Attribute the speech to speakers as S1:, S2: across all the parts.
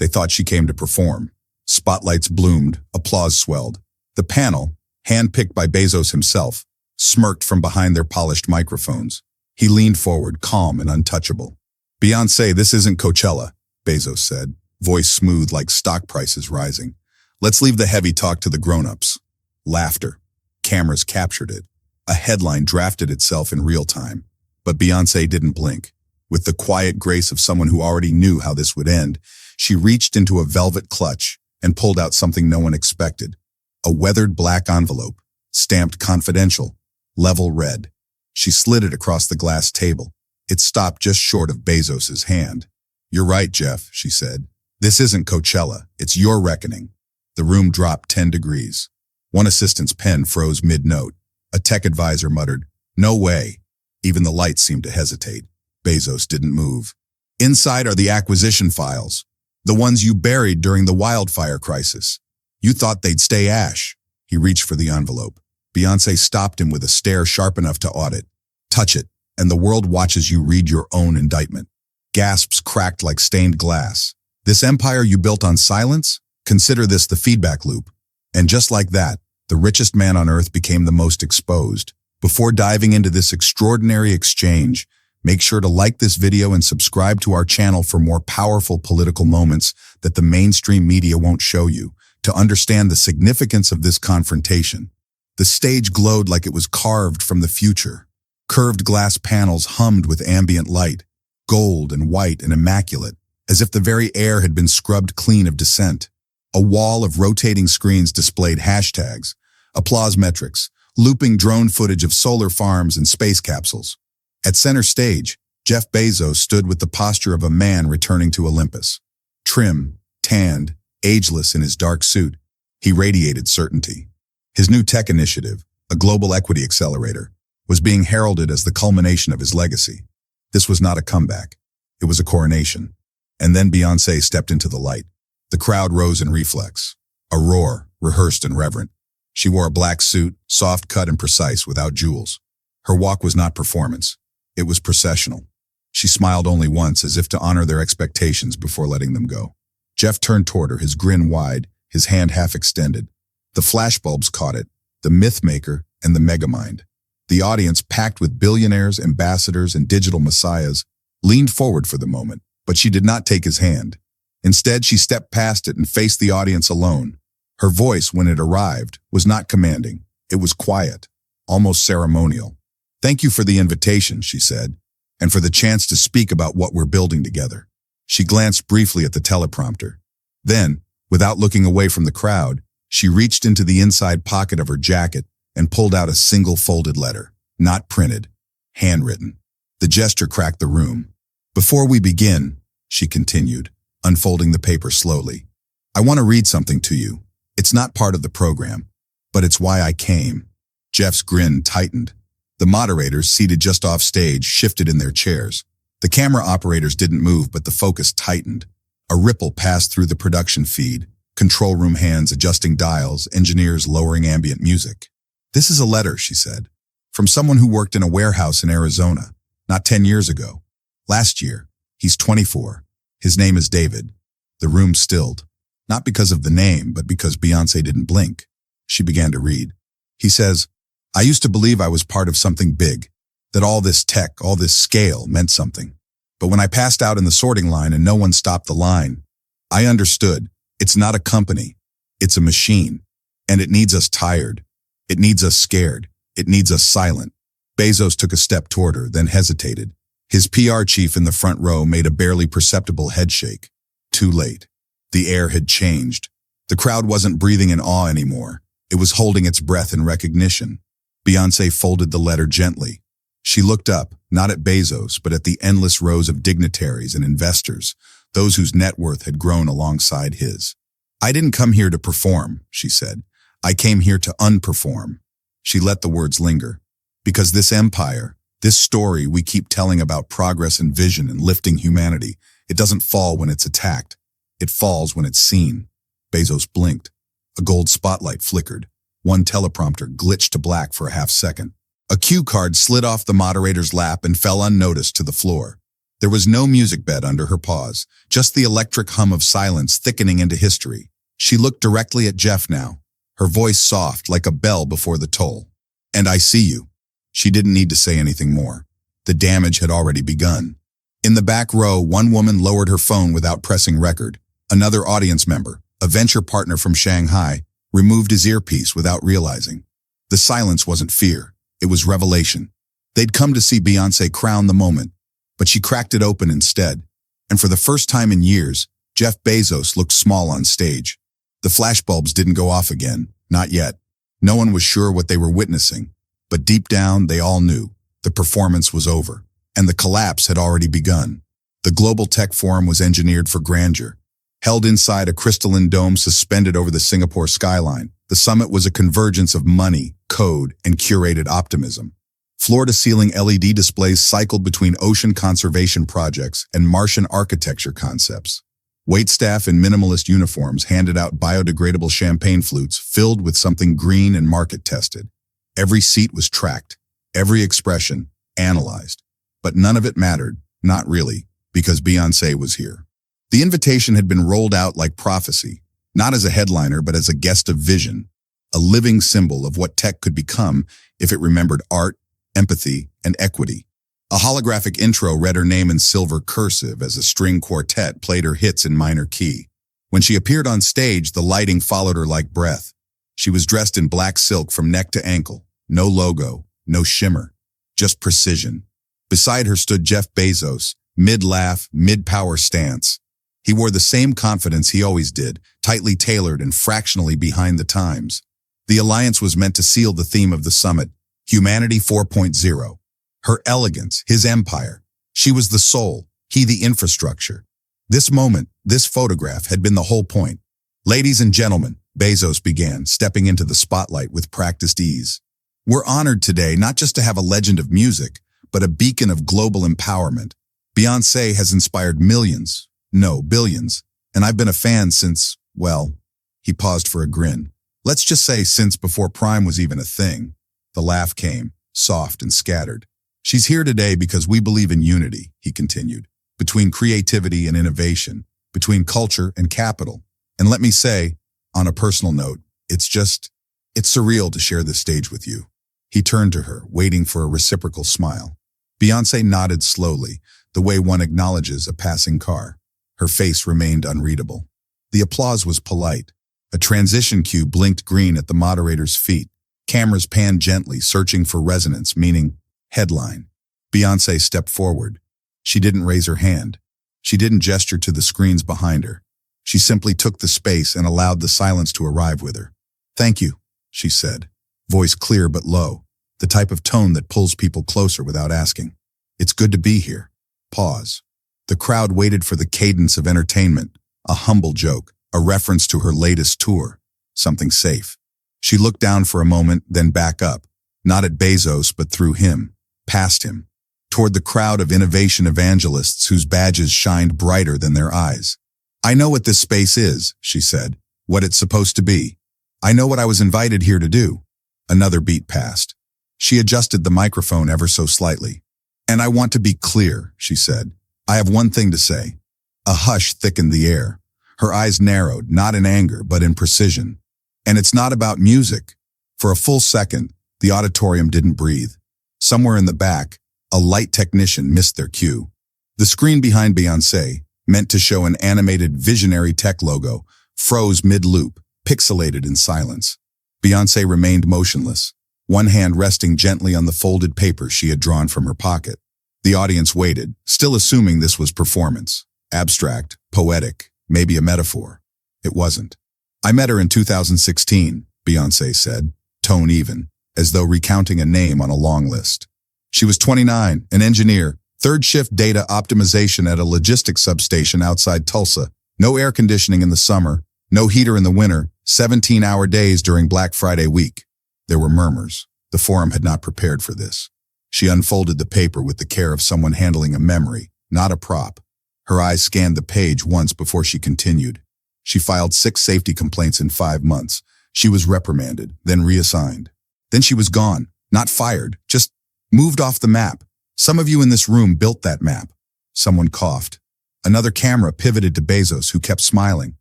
S1: They thought she came to perform. Spotlights bloomed, applause swelled. The panel, handpicked by Bezos himself, smirked from behind their polished microphones. He leaned forward, calm and untouchable. "Beyoncé, this isn't Coachella," Bezos said, voice smooth like stock prices rising. "Let's leave the heavy talk to the grown-ups." Laughter. Cameras captured it. A headline drafted itself in real time. But Beyoncé didn't blink. With the quiet grace of someone who already knew how this would end, she reached into a velvet clutch and pulled out something no one expected. A weathered black envelope, stamped confidential, level red. She slid it across the glass table. It stopped just short of Bezos's hand. "You're right, Jeff," she said. "This isn't Coachella. It's your reckoning." The room dropped 10 degrees. One assistant's pen froze mid-note. A tech advisor muttered, "No way." Even the lights seemed to hesitate. Bezos didn't move. "Inside are the acquisition files, the ones you buried during the wildfire crisis. You thought they'd stay ash." He reached for the envelope. Beyoncé stopped him with a stare sharp enough to audit. "Touch it, and the world watches you read your own indictment." Gasps cracked like stained glass. "This empire you built on silence? Consider this the feedback loop." And just like that, the richest man on earth became the most exposed. Before diving into this extraordinary exchange, make sure to like this video and subscribe to our channel for more powerful political moments that the mainstream media won't show you, to understand the significance of this confrontation. The stage glowed like it was carved from the future. Curved glass panels hummed with ambient light, gold and white and immaculate, as if the very air had been scrubbed clean of dissent. A wall of rotating screens displayed hashtags, applause metrics, looping drone footage of solar farms and space capsules. At center stage, Jeff Bezos stood with the posture of a man returning to Olympus. Trim, tanned, ageless in his dark suit, he radiated certainty. His new tech initiative, a global equity accelerator, was being heralded as the culmination of his legacy. This was not a comeback. It was a coronation. And then Beyoncé stepped into the light. The crowd rose in reflex. A roar, rehearsed and reverent. She wore a black suit, soft cut and precise, without jewels. Her walk was not performance. It was processional. She smiled only once, as if to honor their expectations before letting them go. Jeff turned toward her, his grin wide, his hand half extended. The flashbulbs caught it, the mythmaker and the megamind. The audience, packed with billionaires, ambassadors, and digital messiahs, leaned forward for the moment, but she did not take his hand. Instead, she stepped past it and faced the audience alone. Her voice, when it arrived, was not commanding. It was quiet, almost ceremonial. "Thank you for the invitation," she said, "and for the chance to speak about what we're building together." She glanced briefly at the teleprompter. Then, without looking away from the crowd, she reached into the inside pocket of her jacket and pulled out a single folded letter, not printed, handwritten. The gesture cracked the room. "Before we begin," she continued, unfolding the paper slowly, "I want to read something to you. It's not part of the program, but it's why I came." Jeff's grin tightened. The moderators, seated just off stage, shifted in their chairs. The camera operators didn't move, but the focus tightened. A ripple passed through the production feed, control room hands adjusting dials, engineers lowering ambient music. "This is a letter," she said, "from someone who worked in a warehouse in Arizona, not 10 years ago. Last year. He's 24. His name is David." The room stilled, not because of the name, but because Beyoncé didn't blink. She began to read. He says, "I used to believe I was part of something big, that all this tech, all this scale meant something. But when I passed out in the sorting line and no one stopped the line, I understood. It's not a company. It's a machine. And it needs us tired. It needs us scared. It needs us silent." Bezos took a step toward her, then hesitated. His PR chief in the front row made a barely perceptible headshake. Too late. The air had changed. The crowd wasn't breathing in awe anymore. It was holding its breath in recognition. Beyoncé folded the letter gently. She looked up, not at Bezos, but at the endless rows of dignitaries and investors, those whose net worth had grown alongside his. "I didn't come here to perform," she said. "I came here to unperform." She let the words linger. "Because this empire, this story we keep telling about progress and vision and lifting humanity, it doesn't fall when it's attacked. It falls when it's seen." Bezos blinked. A gold spotlight flickered. One teleprompter glitched to black for a half second. A cue card slid off the moderator's lap and fell unnoticed to the floor. There was no music bed under her paws, just the electric hum of silence thickening into history. She looked directly at Jeff now, her voice soft like a bell before the toll. "And I see you." She didn't need to say anything more. The damage had already begun. In the back row, one woman lowered her phone without pressing record. Another audience member, a venture partner from Shanghai, removed his earpiece without realizing. The silence wasn't fear, it was revelation. They'd come to see Beyoncé crown the moment, but she cracked it open instead. And for the first time in years, Jeff Bezos looked small on stage. The flashbulbs didn't go off again, not yet. No one was sure what they were witnessing, but deep down they all knew. The performance was over, and the collapse had already begun. The Global Tech Forum was engineered for grandeur. Held inside a crystalline dome suspended over the Singapore skyline, the summit was a convergence of money, code, and curated optimism. Floor-to-ceiling LED displays cycled between ocean conservation projects and Martian architecture concepts. Waitstaff in minimalist uniforms handed out biodegradable champagne flutes filled with something green and market-tested. Every seat was tracked, every expression analyzed. But none of it mattered, not really, because Beyoncé was here. The invitation had been rolled out like prophecy, not as a headliner but as a guest of vision, a living symbol of what tech could become if it remembered art, empathy, and equity. A holographic intro read her name in silver cursive as a string quartet played her hits in minor key. When she appeared on stage, the lighting followed her like breath. She was dressed in black silk from neck to ankle, no logo, no shimmer, just precision. Beside her stood Jeff Bezos, mid-laugh, mid-power stance. He wore the same confidence he always did, tightly tailored and fractionally behind the times. The alliance was meant to seal the theme of the summit, Humanity 4.0. Her elegance, his empire. She was the soul, he the infrastructure. This moment, this photograph had been the whole point. "Ladies and gentlemen," Bezos began, stepping into the spotlight with practiced ease. "We're honored today not just to have a legend of music, but a beacon of global empowerment. Beyoncé has inspired millions, no, billions, and I've been a fan since, well," he paused for a grin. "Let's just say since before Prime was even a thing." The laugh came, soft and scattered. "She's here today because we believe in unity," he continued, "between creativity and innovation, between culture and capital. And let me say, on a personal note, it's surreal to share this stage with you." He turned to her, waiting for a reciprocal smile. Beyoncé nodded slowly, the way one acknowledges a passing car. Her face remained unreadable. The applause was polite. A transition cue blinked green at the moderator's feet. Cameras panned gently, searching for resonance, meaning headline. Beyoncé stepped forward. She didn't raise her hand. She didn't gesture to the screens behind her. She simply took the space and allowed the silence to arrive with her. "Thank you," she said, voice clear but low, the type of tone that pulls people closer without asking. "It's good to be here." Pause. The crowd waited for the cadence of entertainment, a humble joke, a reference to her latest tour, something safe. She looked down for a moment, then back up, not at Bezos but through him, past him, toward the crowd of innovation evangelists whose badges shined brighter than their eyes. "I know what this space is," she said, "what it's supposed to be. I know what I was invited here to do." Another beat passed. She adjusted the microphone ever so slightly. "And I want to be clear," she said. "I have one thing to say." A hush thickened the air. Her eyes narrowed, not in anger, but in precision. "And it's not about music." For a full second, the auditorium didn't breathe. Somewhere in the back, a light technician missed their cue. The screen behind Beyoncé, meant to show an animated visionary tech logo, froze mid-loop, pixelated in silence. Beyoncé remained motionless, one hand resting gently on the folded paper she had drawn from her pocket. The audience waited, still assuming this was performance. Abstract, poetic, maybe a metaphor. It wasn't. "I met her in 2016, Beyoncé said, tone even, as though recounting a name on a long list. She was 29, an engineer, third-shift data optimization at a logistics substation outside Tulsa. No air conditioning in the summer, no heater in the winter, 17-hour days during Black Friday week." There were murmurs. The forum had not prepared for this. She unfolded the paper with the care of someone handling a memory, not a prop. Her eyes scanned the page once before she continued. She filed 6 safety complaints in 5 months. She was reprimanded, then reassigned. Then she was gone, not fired, just moved off the map. Some of you in this room built that map. Someone coughed. Another camera pivoted to Bezos, who kept smiling,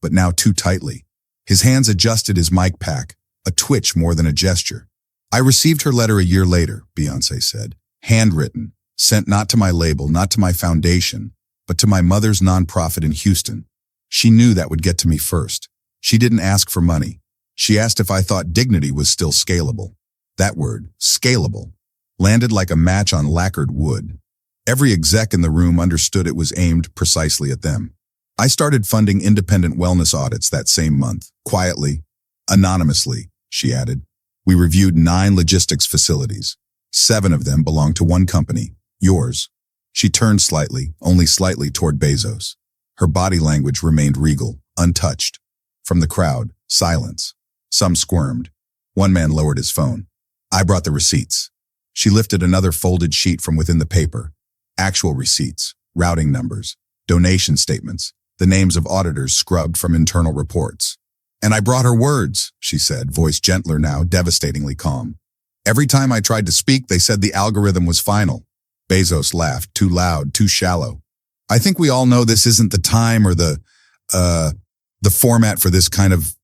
S1: but now too tightly. His hands adjusted his mic pack, a twitch more than a gesture. I received her letter a year later, Beyoncé said. Handwritten, sent not to my label, not to my foundation, but to my mother's nonprofit in Houston. She knew that would get to me first. She didn't ask for money. She asked if I thought dignity was still scalable. That word, scalable, landed like a match on lacquered wood. Every exec in the room understood it was aimed precisely at them. I started funding independent wellness audits that same month, quietly, anonymously, she added. We reviewed 9 logistics facilities. 7 of them belonged to one company, yours. She turned slightly, only slightly, toward Bezos. Her body language remained regal, untouched. From the crowd, silence. Some squirmed. One man lowered his phone. I brought the receipts. She lifted another folded sheet from within the paper. Actual receipts, routing numbers, donation statements, the names of auditors scrubbed from internal reports. And I brought her words, she said, voice gentler now, devastatingly calm. Every time I tried to speak, they said the algorithm was final. Bezos laughed, too loud, too shallow. I think we all know this isn't the time or the format for this kind of,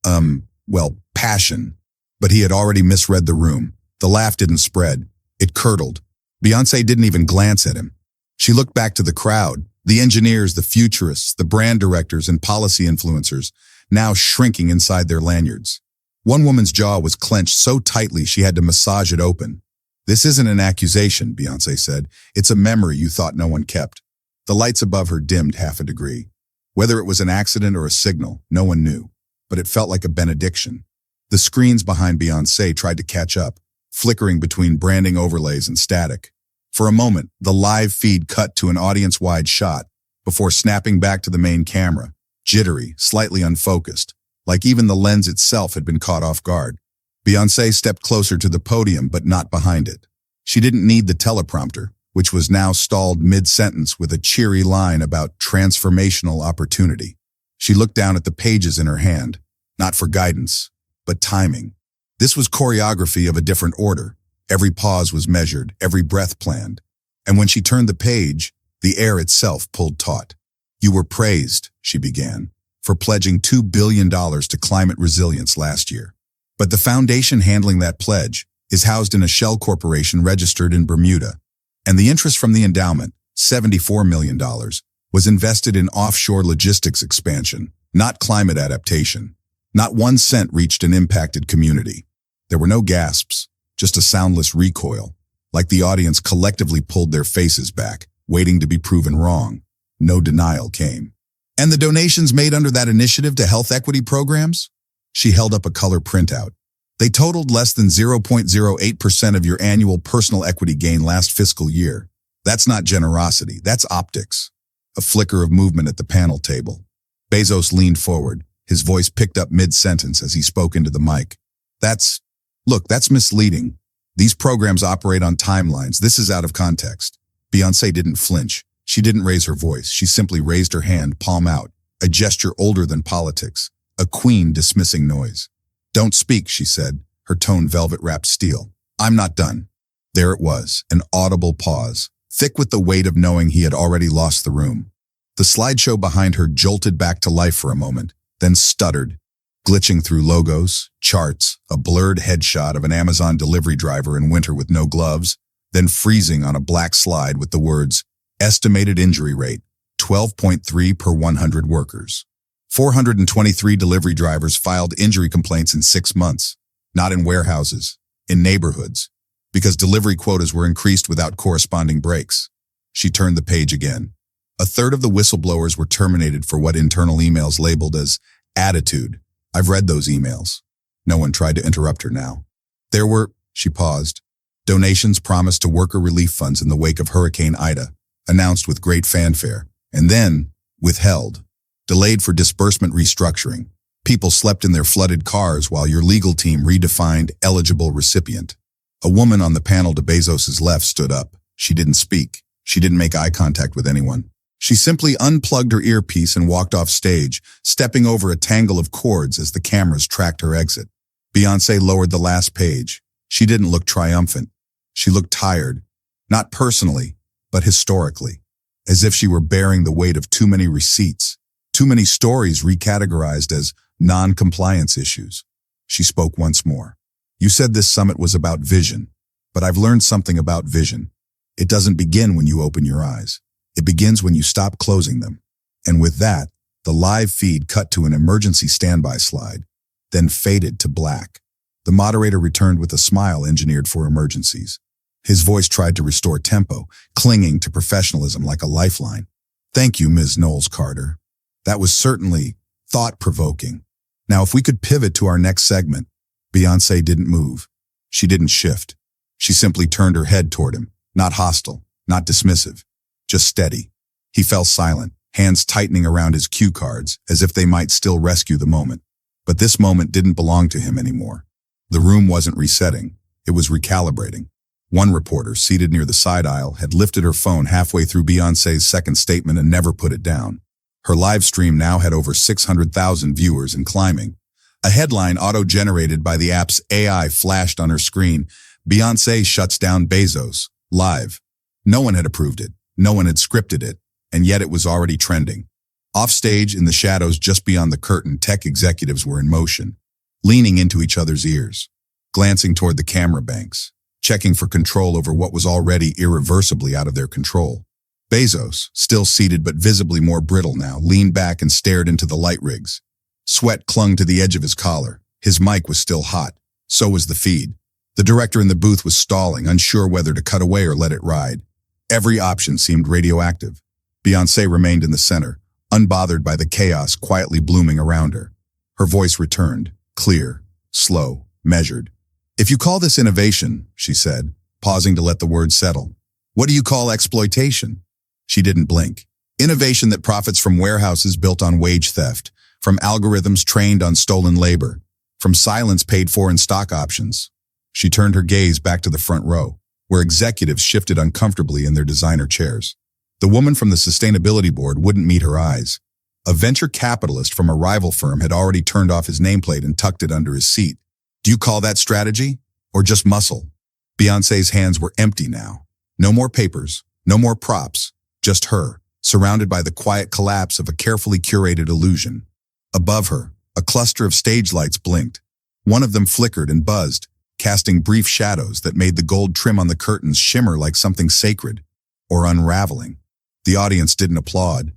S1: passion. But he had already misread the room. The laugh didn't spread. It curdled. Beyoncé didn't even glance at him. She looked back to the crowd, the engineers, the futurists, the brand directors, and policy influencers, now shrinking inside their lanyards. One woman's jaw was clenched so tightly she had to massage it open. This isn't an accusation, Beyoncé said. It's a memory you thought no one kept. The lights above her dimmed half a degree. Whether it was an accident or a signal, no one knew, but it felt like a benediction. The screens behind Beyoncé tried to catch up, flickering between branding overlays and static. For a moment, the live feed cut to an audience-wide shot before snapping back to the main camera, jittery, slightly unfocused, like even the lens itself had been caught off guard. Beyoncé stepped closer to the podium, but not behind it. She didn't need the teleprompter, which was now stalled mid-sentence with a cheery line about transformational opportunity. She looked down at the pages in her hand, not for guidance, but timing. This was choreography of a different order. Every pause was measured, every breath planned. And when she turned the page, the air itself pulled taut. You were praised, she began, for pledging $2 billion to climate resilience last year. But the foundation handling that pledge is housed in a shell corporation registered in Bermuda. And the interest from the endowment, $74 million, was invested in offshore logistics expansion, not climate adaptation. Not 1 cent reached an impacted community. There were no gasps, just a soundless recoil, like the audience collectively pulled their faces back, waiting to be proven wrong. No denial came. And the donations made under that initiative to health equity programs? She held up a color printout. They totaled less than 0.08% of your annual personal equity gain last fiscal year. That's not generosity, that's optics. A flicker of movement at the panel table. Bezos leaned forward. His voice picked up mid-sentence as he spoke into the mic. That's misleading. These programs operate on timelines. This is out of context. Beyoncé didn't flinch. She didn't raise her voice. She simply raised her hand, palm out, a gesture older than politics, a queen dismissing noise. Don't speak, she said, her tone velvet-wrapped steel. I'm not done. There it was, an audible pause, thick with the weight of knowing he had already lost the room. The slideshow behind her jolted back to life for a moment, then stuttered, glitching through logos, charts, a blurred headshot of an Amazon delivery driver in winter with no gloves, then freezing on a black slide with the words, estimated injury rate, 12.3 per 100 workers. 423 delivery drivers filed injury complaints in 6 months, not in warehouses, in neighborhoods, because delivery quotas were increased without corresponding breaks. She turned the page again. A third of the whistleblowers were terminated for what internal emails labeled as attitude. I've read those emails. No one tried to interrupt her now. There were, she paused, donations promised to worker relief funds in the wake of Hurricane Ida, announced with great fanfare, and then withheld, delayed for disbursement restructuring. People slept in their flooded cars while your legal team redefined eligible recipient. A woman on the panel to Bezos's left stood up. She didn't speak. She didn't make eye contact with anyone. She simply unplugged her earpiece and walked off stage, stepping over a tangle of cords as the cameras tracked her exit. Beyoncé lowered the last page. She didn't look triumphant. She looked tired, not personally, but historically. as if she were bearing the weight of too many receipts, too many stories recategorized as non-compliance issues. She spoke once more. You said this summit was about vision, but I've learned something about vision. It doesn't begin when you open your eyes. It begins when you stop closing them. And with that, the live feed cut to an emergency standby slide, then faded to black. The moderator returned with a smile engineered for emergencies. His voice tried to restore tempo, clinging to professionalism like a lifeline. Thank you, Ms. Knowles-Carter. That was certainly thought-provoking. Now, if we could pivot to our next segment. Beyoncé didn't move. She didn't shift. She simply turned her head toward him, not hostile, not dismissive, just steady. He fell silent, hands tightening around his cue cards as if they might still rescue the moment. But this moment didn't belong to him anymore. The room wasn't resetting. It was recalibrating. One reporter, seated near the side aisle, had lifted her phone halfway through Beyoncé's second statement and never put it down. Her live stream now had over 600,000 viewers and climbing. A headline auto-generated by the app's AI flashed on her screen. Beyoncé shuts down Bezos. Live. No one had approved it. No one had scripted it. And yet it was already trending. Offstage, in the shadows just beyond the curtain, tech executives were in motion, leaning into each other's ears, glancing toward the camera banks, checking for control over what was already irreversibly out of their control. Bezos, still seated but visibly more brittle now, leaned back and stared into the light rigs. Sweat clung to the edge of his collar. His mic was still hot. So was the feed. The director in the booth was stalling, unsure whether to cut away or let it ride. Every option seemed radioactive. Beyoncé remained in the center, unbothered by the chaos quietly blooming around her. Her voice returned, clear, slow, measured. If you call this innovation, she said, pausing to let the words settle, what do you call exploitation? She didn't blink. Innovation that profits from warehouses built on wage theft, from algorithms trained on stolen labor, from silence paid for in stock options. She turned her gaze back to the front row, where executives shifted uncomfortably in their designer chairs. The woman from the sustainability board wouldn't meet her eyes. A venture capitalist from a rival firm had already turned off his nameplate and tucked it under his seat. Do you call that strategy? Or just muscle? Beyoncé's hands were empty now. No more papers, no more props, just her, surrounded by the quiet collapse of a carefully curated illusion. Above her, a cluster of stage lights blinked. One of them flickered and buzzed, casting brief shadows that made the gold trim on the curtains shimmer like something sacred, or unraveling. The audience didn't applaud.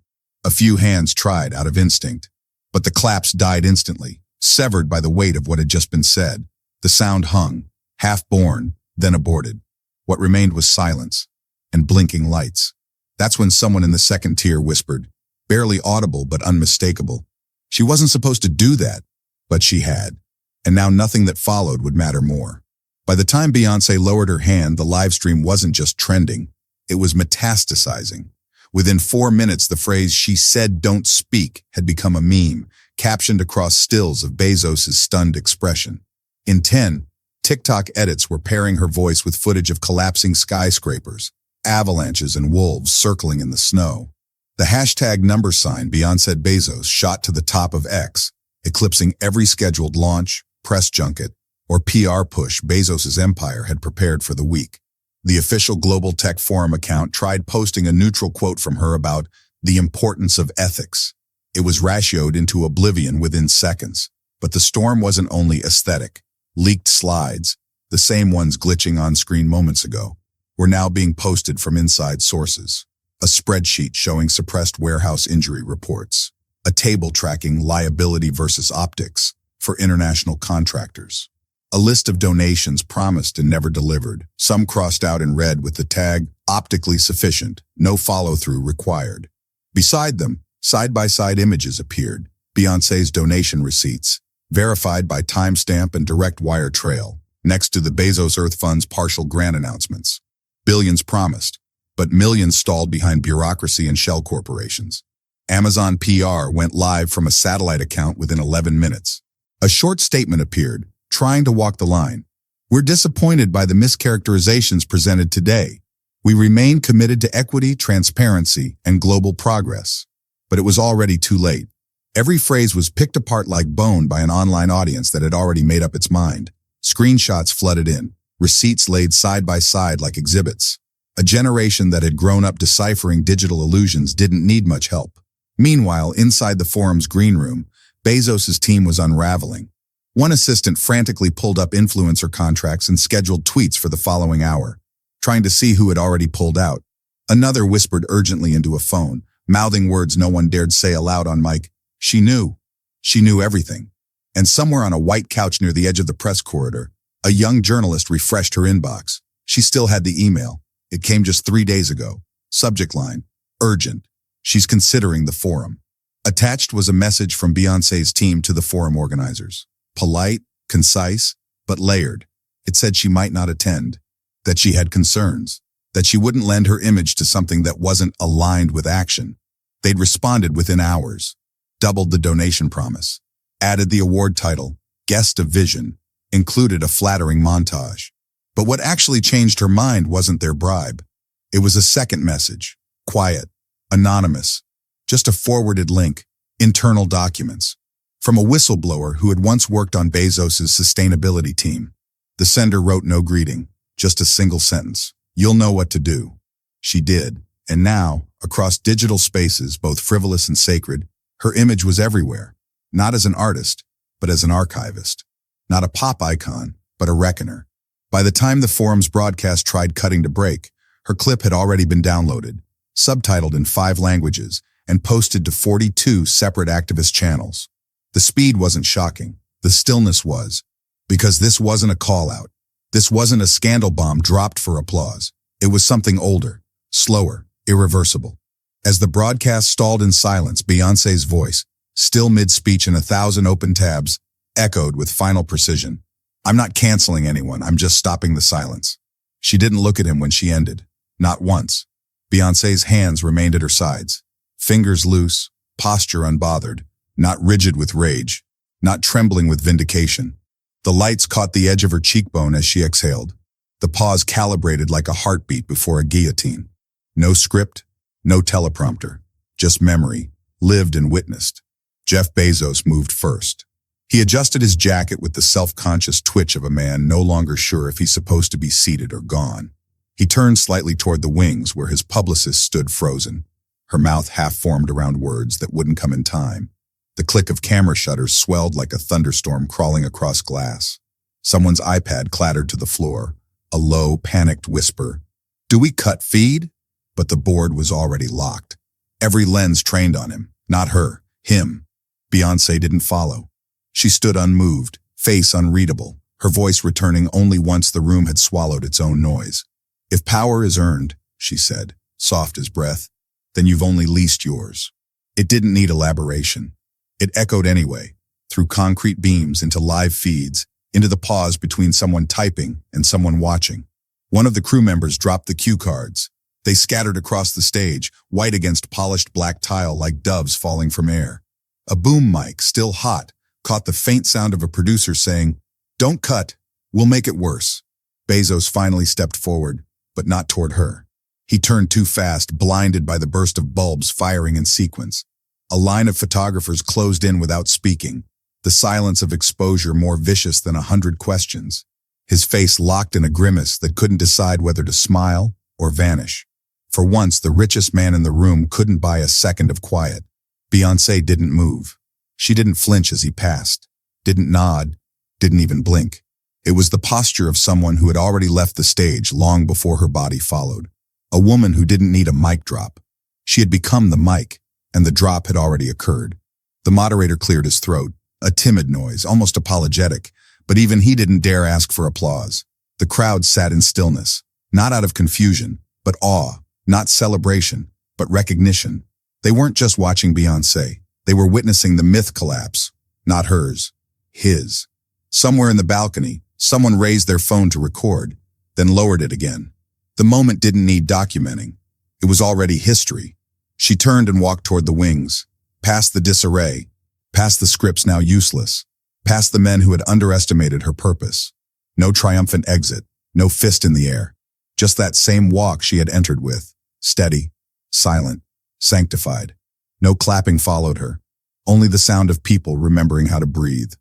S1: A few hands tried out of instinct, but the claps died instantly, severed by the weight of what had just been said. The sound hung, half-born, then aborted. What remained was silence and blinking lights. That's when someone in the second tier whispered, barely audible but unmistakable. She wasn't supposed to do that, but she had. And now nothing that followed would matter more. By the time Beyoncé lowered her hand, the live stream wasn't just trending. It was metastasizing. Within 4 minutes, the phrase, "she said don't speak," had become a meme, captioned across stills of Bezos' stunned expression. In 10, TikTok edits were pairing her voice with footage of collapsing skyscrapers, avalanches, and wolves circling in the snow. The hashtag number sign Beyoncé Bezos shot to the top of X, eclipsing every scheduled launch, press junket, or PR push Bezos' empire had prepared for the week. The official Global Tech Forum account tried posting a neutral quote from her about the importance of ethics. It was ratioed into oblivion within seconds. But the storm wasn't only aesthetic. Leaked slides, the same ones glitching on screen moments ago, were now being posted from inside sources. A spreadsheet showing suppressed warehouse injury reports. A table tracking liability versus optics for international contractors. A list of donations promised and never delivered, some crossed out in red with the tag, optically sufficient, no follow-through required. Beside them, side-by-side images appeared, Beyoncé's donation receipts, verified by timestamp and direct wire trail, next to the Bezos Earth Fund's partial grant announcements. Billions promised, but millions stalled behind bureaucracy and shell corporations. Amazon PR went live from a satellite account within 11 minutes. A short statement appeared, trying to walk the line. We're disappointed by the mischaracterizations presented today. We remain committed to equity, transparency, and global progress. But it was already too late. Every phrase was picked apart like bone by an online audience that had already made up its mind. Screenshots flooded in, receipts laid side by side like exhibits. A generation that had grown up deciphering digital illusions didn't need much help. Meanwhile, inside the forum's green room, Bezos' team was unraveling. One assistant frantically pulled up influencer contracts and scheduled tweets for the following hour, trying to see who had already pulled out. Another whispered urgently into a phone, mouthing words no one dared say aloud on mic. She knew. She knew everything. And somewhere on a white couch near the edge of the press corridor, a young journalist refreshed her inbox. She still had the email. It came just 3 days ago. Subject line, urgent. She's considering the forum. Attached was a message from Beyoncé's team to the forum organizers. Polite, concise, but layered. It said she might not attend, that she had concerns, that she wouldn't lend her image to something that wasn't aligned with action. They'd responded within hours, doubled the donation promise, added the award title, Guest of Vision, included a flattering montage. But what actually changed her mind wasn't their bribe. It was a second message, quiet, anonymous, just a forwarded link, internal documents, from a whistleblower who had once worked on Bezos' sustainability team. The sender wrote no greeting, just a single sentence. You'll know what to do. She did, and now, across digital spaces, both frivolous and sacred, her image was everywhere, not as an artist, but as an archivist. Not a pop icon, but a reckoner. By the time the forum's broadcast tried cutting to break, her clip had already been downloaded, subtitled in 5 languages, and posted to 42 separate activist channels. The speed wasn't shocking. The stillness was. Because this wasn't a call-out. This wasn't a scandal bomb dropped for applause. It was something older, slower, irreversible. As the broadcast stalled in silence, Beyoncé's voice, still mid-speech in 1,000 open tabs, echoed with final precision. I'm not canceling anyone, I'm just stopping the silence. She didn't look at him when she ended. Not once. Beyoncé's hands remained at her sides. Fingers loose, posture unbothered, not rigid with rage, not trembling with vindication. The lights caught the edge of her cheekbone as she exhaled. The pause calibrated like a heartbeat before a guillotine. No script, no teleprompter, just memory, lived and witnessed. Jeff Bezos moved first. He adjusted his jacket with the self-conscious twitch of a man no longer sure if he's supposed to be seated or gone. He turned slightly toward the wings where his publicist stood frozen, her mouth half-formed around words that wouldn't come in time. The click of camera shutters swelled like a thunderstorm crawling across glass. Someone's iPad clattered to the floor, a low, panicked whisper. Do we cut feed? But the board was already locked. Every lens trained on him, not her, him. Beyoncé didn't follow. She stood unmoved, face unreadable, her voice returning only once the room had swallowed its own noise. If power is earned, she said, soft as breath, then you've only leased yours. It didn't need elaboration. It echoed anyway, through concrete beams into live feeds, into the pause between someone typing and someone watching. One of the crew members dropped the cue cards. They scattered across the stage, white against polished black tile like doves falling from air. A boom mic, still hot, caught the faint sound of a producer saying, "Don't cut, we'll make it worse." Bezos finally stepped forward, but not toward her. He turned too fast, blinded by the burst of bulbs firing in sequence. A line of photographers closed in without speaking, the silence of exposure more vicious than 100 questions. His face locked in a grimace that couldn't decide whether to smile or vanish. For once, the richest man in the room couldn't buy a second of quiet. Beyoncé didn't move. She didn't flinch as he passed, didn't nod, didn't even blink. It was the posture of someone who had already left the stage long before her body followed. A woman who didn't need a mic drop. She had become the mic, and the drop had already occurred. The moderator cleared his throat, a timid noise, almost apologetic, but even he didn't dare ask for applause. The crowd sat in stillness, not out of confusion, but awe, not celebration, but recognition. They weren't just watching Beyoncé. They were witnessing the myth collapse, not hers, his. Somewhere in the balcony, someone raised their phone to record, then lowered it again. The moment didn't need documenting. It was already history. She turned and walked toward the wings, past the disarray, past the scripts now useless, past the men who had underestimated her purpose. No triumphant exit, no fist in the air. Just that same walk she had entered with, steady, silent, sanctified. No clapping followed her, only the sound of people remembering how to breathe.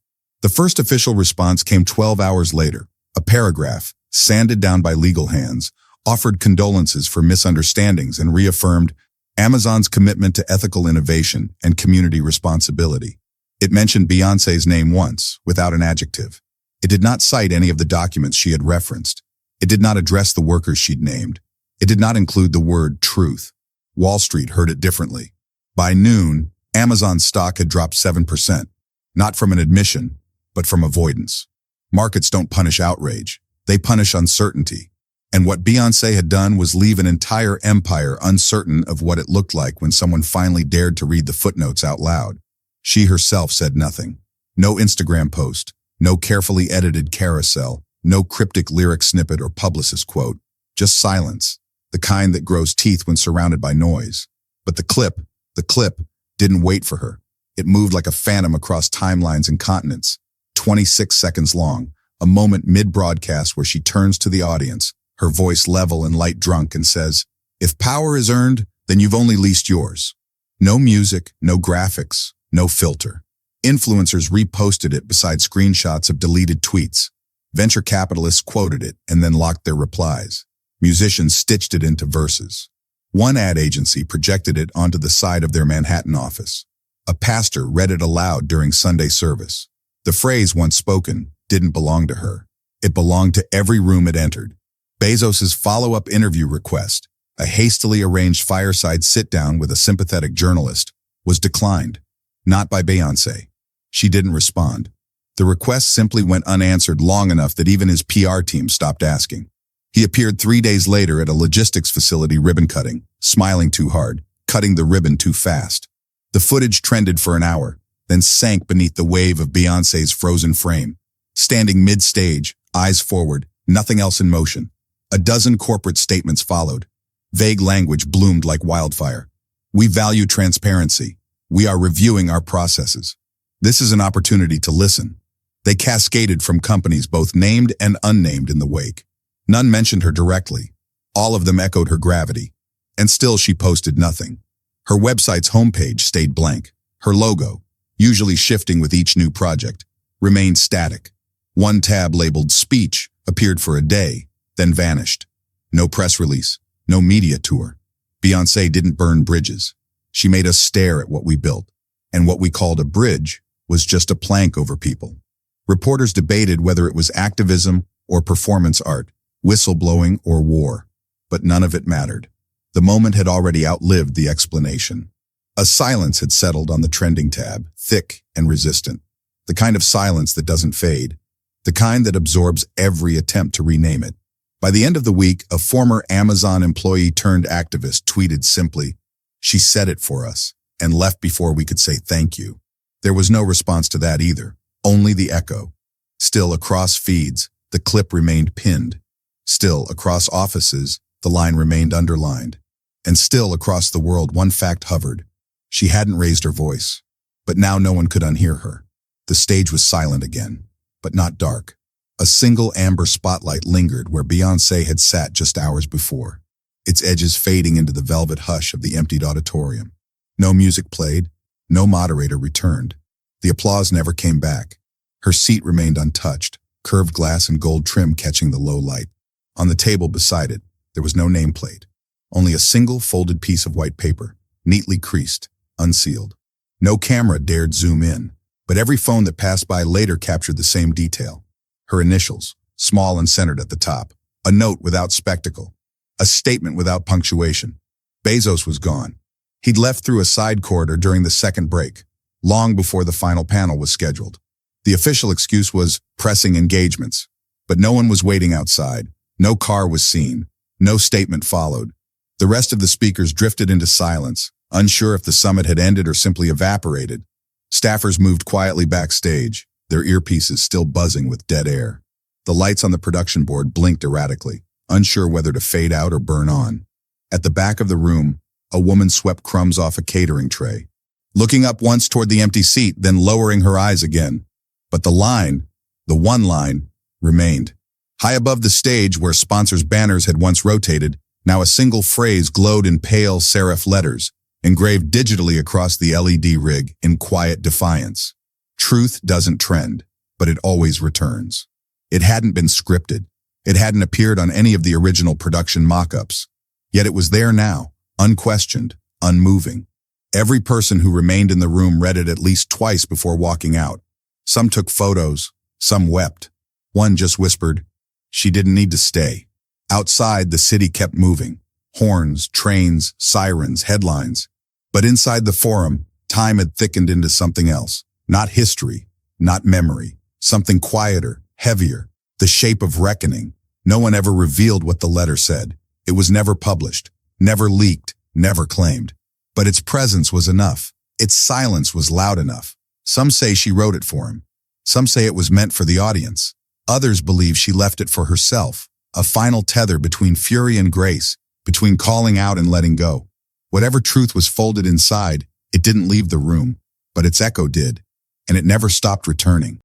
S1: The first official response came 12 hours later, a paragraph, sanded down by legal hands, offered condolences for misunderstandings, and reaffirmed Amazon's commitment to ethical innovation and community responsibility. It mentioned Beyoncé's name once, without an adjective. It did not cite any of the documents she had referenced. It did not address the workers she'd named. It did not include the word truth. Wall Street heard it differently. By noon, Amazon's stock had dropped 7%, not from an admission, but from avoidance. Markets don't punish outrage. They punish uncertainty. And what Beyoncé had done was leave an entire empire uncertain of what it looked like when someone finally dared to read the footnotes out loud. She herself said nothing. No Instagram post, no carefully edited carousel, no cryptic lyric snippet or publicist quote, just silence, the kind that grows teeth when surrounded by noise. But the clip didn't wait for her. It moved like a phantom across timelines and continents, 26 seconds long, a moment mid-broadcast where she turns to the audience, her voice level and light drunk, and says, "If power is earned, then you've only leased yours." No music, no graphics, no filter. Influencers reposted it beside screenshots of deleted tweets. Venture capitalists quoted it and then locked their replies. Musicians stitched it into verses. One ad agency projected it onto the side of their Manhattan office. A pastor read it aloud during Sunday service. The phrase, once spoken, didn't belong to her. It belonged to every room it entered. Bezos's follow-up interview request, a hastily arranged fireside sit-down with a sympathetic journalist, was declined. Not by Beyoncé. She didn't respond. The request simply went unanswered long enough that even his PR team stopped asking. He appeared 3 days later at a logistics facility ribbon cutting, smiling too hard, cutting the ribbon too fast. The footage trended for an hour, then sank beneath the wave of Beyoncé's frozen frame. Standing mid-stage, eyes forward, nothing else in motion. A dozen corporate statements followed. Vague language bloomed like wildfire. "We value transparency. We are reviewing our processes. This is an opportunity to listen." They cascaded from companies both named and unnamed in the wake. None mentioned her directly. All of them echoed her gravity. And still she posted nothing. Her website's homepage stayed blank. Her logo, usually shifting with each new project, remained static. One tab labeled Speech appeared for a day, then vanished. No press release, no media tour. Beyoncé didn't burn bridges. She made us stare at what we built, and what we called a bridge was just a plank over people. Reporters debated whether it was activism or performance art, whistleblowing or war, but none of it mattered. The moment had already outlived the explanation. A silence had settled on the trending tab, thick and resistant. The kind of silence that doesn't fade, the kind that absorbs every attempt to rename it. By the end of the week, a former Amazon employee turned activist tweeted simply, "She said it for us," and left before we could say thank you. There was no response to that either, only the echo. Still across feeds, the clip remained pinned. Still across offices, the line remained underlined. And still across the world, one fact hovered. She hadn't raised her voice. But now no one could unhear her. The stage was silent again, but not dark. A single amber spotlight lingered where Beyoncé had sat just hours before, its edges fading into the velvet hush of the emptied auditorium. No music played, no moderator returned. The applause never came back. Her seat remained untouched, curved glass and gold trim catching the low light. On the table beside it, there was no nameplate, only a single folded piece of white paper, neatly creased, unsealed. No camera dared zoom in, but every phone that passed by later captured the same detail. Her initials, small and centered at the top, a note without spectacle, a statement without punctuation. Bezos was gone. He'd left through a side corridor during the second break, long before the final panel was scheduled. The official excuse was pressing engagements, but no one was waiting outside. No car was seen. No statement followed. The rest of the speakers drifted into silence, unsure if the summit had ended or simply evaporated. Staffers moved quietly backstage, their earpieces still buzzing with dead air. The lights on the production board blinked erratically, unsure whether to fade out or burn on. At the back of the room, a woman swept crumbs off a catering tray, looking up once toward the empty seat, then lowering her eyes again. But the one line, remained. High above the stage where sponsors' banners had once rotated, now a single phrase glowed in pale serif letters, engraved digitally across the LED rig in quiet defiance. Truth doesn't trend, but it always returns. It hadn't been scripted. It hadn't appeared on any of the original production mock-ups. Yet it was there now, unquestioned, unmoving. Every person who remained in the room read it at least twice before walking out. Some took photos, some wept. One just whispered, she didn't need to stay. Outside, the city kept moving. Horns, trains, sirens, headlines. But inside the forum, time had thickened into something else. Not history, not memory. Something quieter, heavier. The shape of reckoning. No one ever revealed what the letter said. It was never published, never leaked, never claimed. But its presence was enough. Its silence was loud enough. Some say she wrote it for him. Some say it was meant for the audience. Others believe she left it for herself, a final tether between fury and grace, between calling out and letting go. Whatever truth was folded inside, it didn't leave the room, but its echo did, and it never stopped returning.